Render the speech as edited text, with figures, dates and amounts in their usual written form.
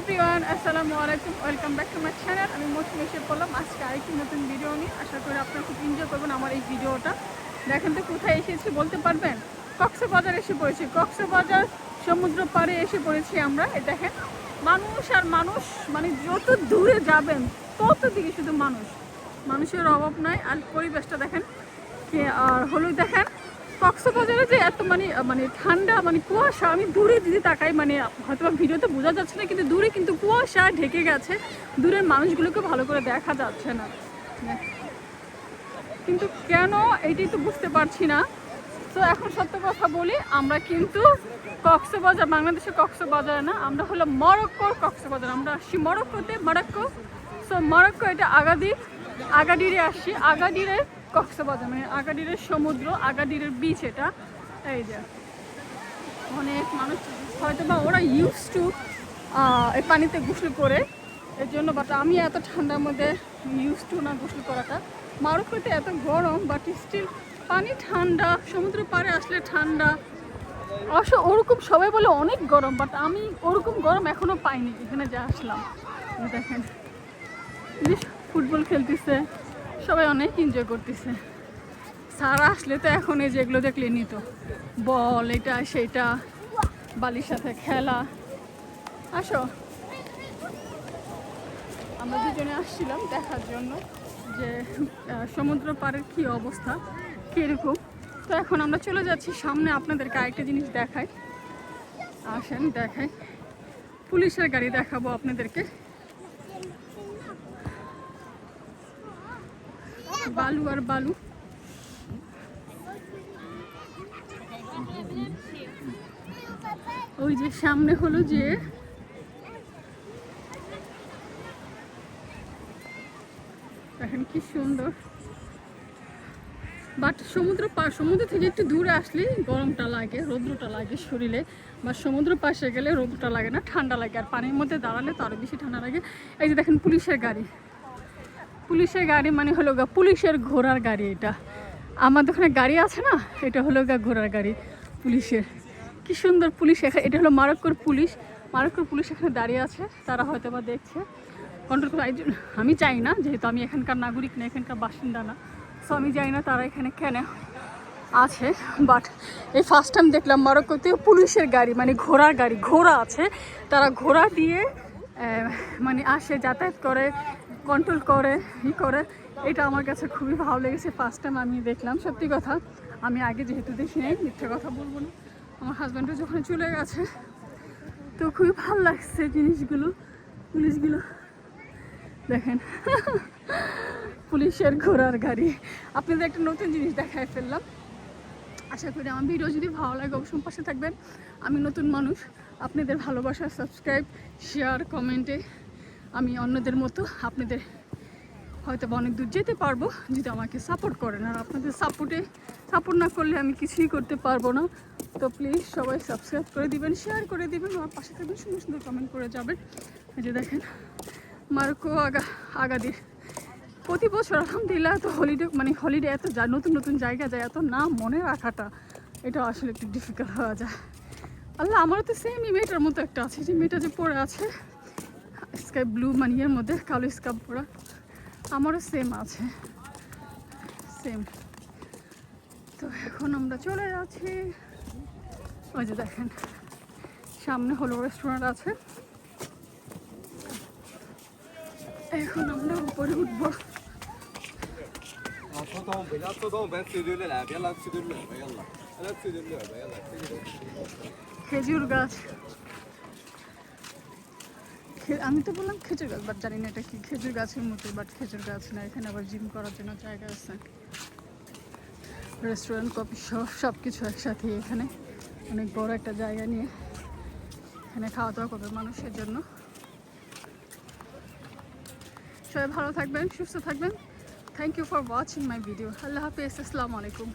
Everyone, আসসালামু আলাইকুম। Welcome back to my channel. আমি মৌসুমী এসে পড়লাম আজকে আরেকটি নতুন ভিডিও নিয়ে। আশা করি আপনারা খুব এনজয় করবেন আমার এই ভিডিওটা। দেখেন তো কোথায় এসেছি বলতে পারবেন? কক্সবাজার এসে পড়েছি। কক্সবাজার সমুদ্র পাড়ে এসে পড়েছি আমরা। এই দেখেন মানুষ আর মানুষ, মানে যত দূরে যাবেন তত দিকে শুধু মানুষের অভাব নাই। আর পরিবেশটা দেখেন আর হলুদ দেখেন কক্সবাজারে যে এত মানে ঠান্ডা, মানে কুয়াশা। আমি দূরে যদি তাকাই, মানে হয়তো ভিডিওতে বোঝা যাচ্ছে না, কিন্তু দূরে কিন্তু কুয়াশা ঢেকে গেছে, দূরের মানুষগুলোকে ভালো করে দেখা যাচ্ছে না। কিন্তু কেন এইটাই তো বুঝতে পারছি না। তো এখন সত্য কথা বলি, আমরা কিন্তু কক্সবাজার, বাংলাদেশের কক্সবাজার না, আমরা হলো মরক্কোর কক্সবাজার। আমরা আসছি মরক্কোতে, মরক্কো। সো মরক্কো এটা আগাডিরে আসছি, আগাডিরের কক্সবাজার, মানে আগাডিরের সমুদ্র, আগাডিরের বিচ এটা। এই যে অনেক মানুষ হয়তো বা ওরা ইউজ টু এই পানিতে গোসল করে, এর জন্য। বাট আমি এত ঠান্ডার মধ্যে ইউজ টু না গোসল করাটা। মরক্কোতে এত গরম, বাট স্টিল পানি ঠান্ডা, সমুদ্র পাড়ে আসলে ঠান্ডা। অবশ্য ওরকম সবাই বলে অনেক গরম, বাট আমি ওরকম গরম এখনও পাইনি এখানে যা আসলাম। দেখেন ফুটবল খেলতেছে, সবাই অনেক এনজয় করতেছে। সারা আসলে তো এখন এই যেগুলো দেখলে নিত, বল এটা সেটা, বালির সাথে খেলা। আসো, আমরা দুজনে আসছিলাম দেখার জন্য যে সমুদ্র পাড়ের কী অবস্থা, কীরকম। তো এখন আমরা চলে যাচ্ছি সামনে, আপনাদেরকে আরেকটা জিনিস দেখাই। আসেন দেখাই, পুলিশের গাড়ি দেখাবো আপনাদেরকে। বালু আর বালু। ওই যে সামনে হলো যে দেখেন কি সুন্দর। বাট সমুদ্র থেকে একটু দূরে আসলে গরমটা লাগে, রৌদ্রটা লাগে শরীরে। বা সমুদ্র পাশে গেলে রৌদ্রটা লাগে না, ঠান্ডা লাগে। আর পানির মধ্যে দাঁড়ালে তো আরও বেশি ঠান্ডা লাগে। এই যে দেখেন পুলিশের গাড়ি মানে হলো পুলিশের ঘোড়ার গাড়ি এটা। আমাদের ওখানে গাড়ি আছে না, এটা হলো ঘোড়ার গাড়ি পুলিশের। কি সুন্দর পুলিশ। এটা হলো মরক্কোর পুলিশ এখানে দাঁড়িয়ে আছে। তারা হয়তো বা দেখছে, কন্ট্রোল করে। আমি চাই না, যেহেতু আমি এখানকার নাগরিক না, এখানকার বাসিন্দা না, সো আমি জানি না তারা এখানে কেন আছে। বাট এই ফার্স্ট টাইম দেখলাম মরক্কোতে পুলিশের গাড়ি, মানে ঘোড়া আছে। তারা ঘোড়া দিয়ে মানে আসে, যাতায়াত করে, কন্ট্রোল করে, করে। এটা আমার কাছে খুবই ভালো লেগেছে, ফার্স্ট টাইম আমি দেখলাম। সত্যি কথা, আমি আগে যেহেতু দেখি নাই, মিথ্যে কথা বলবো না। আমার হাজব্যান্ডও যখন চলে গেছে, তো খুবই ভালো লাগছে পুলিশগুলো দেখেন। পুলিশের ঘোড়ার গাড়ি। আপনাদের একটা নতুন জিনিস দেখায় ফেললাম। আশা করি আমার ভিডিও যদি ভালো লাগে অবশ্যই পাশে থাকবেন। আমি নতুন মানুষ, আপনাদের ভালোবাসা, সাবস্ক্রাইব, শেয়ার, কমেন্টে আমি অন্যদের মতো আপনাদের হয়তো অনেক দূর যেতে পারবো যদি আমাকে সাপোর্ট করেন। আর আপনাদের সাপোর্ট না করলে আমি কিছুই করতে পারবো না। তো প্লিজ সবাই সাবস্ক্রাইব করে দিবেন, শেয়ার করে দিবেন, আমার পাশে থাকবেন, সুন্দর সুন্দর কমেন্ট করে যাবেন। এই যে দেখেন মরক্কো আগাদির। প্রতি বছর আলহামদুলিল্লাহ এত হলিডে এত নতুন জায়গা যায়, এত নাম মনে রাখাটা এটা আসলে একটু ডিফিকাল্ট হয়ে যায়। আল্লাহ, আমারও তো সেম মেয়েটার মতো একটা আছে, যে মেয়েটা যে পরে আছে স্কাই ব্লু, মানে এর মধ্যে কালো স্কার্ফ পরা, আমারও সেম আছে, সেম। তো এখন আমরা চলে যাচ্ছি। ওই যে দেখেন সামনে হলো রেস্টুরেন্ট আছে। এখন আমরা উপরে উঠবো। খেজুর গাছ, আমি তো বললাম খেজুর গাছ, বাট জানি না এটা কি খেজুর গাছের মতো, বাট খেজুর গাছ না। এখানে আবার জিম করার জন্য জায়গা আছে, রেস্টুরেন্ট, কফি শপ, সব কিছু একসাথে। এখানে অনেক বড় একটা জায়গা নিয়ে এখানে খাওয়া দাওয়া করবে মানুষের জন্য। সবাই ভালো থাকবেন, সুস্থ থাকবেন। Thank you for watching my video. আল্লাহ হাফেজ, আসসালামু আলাইকুম।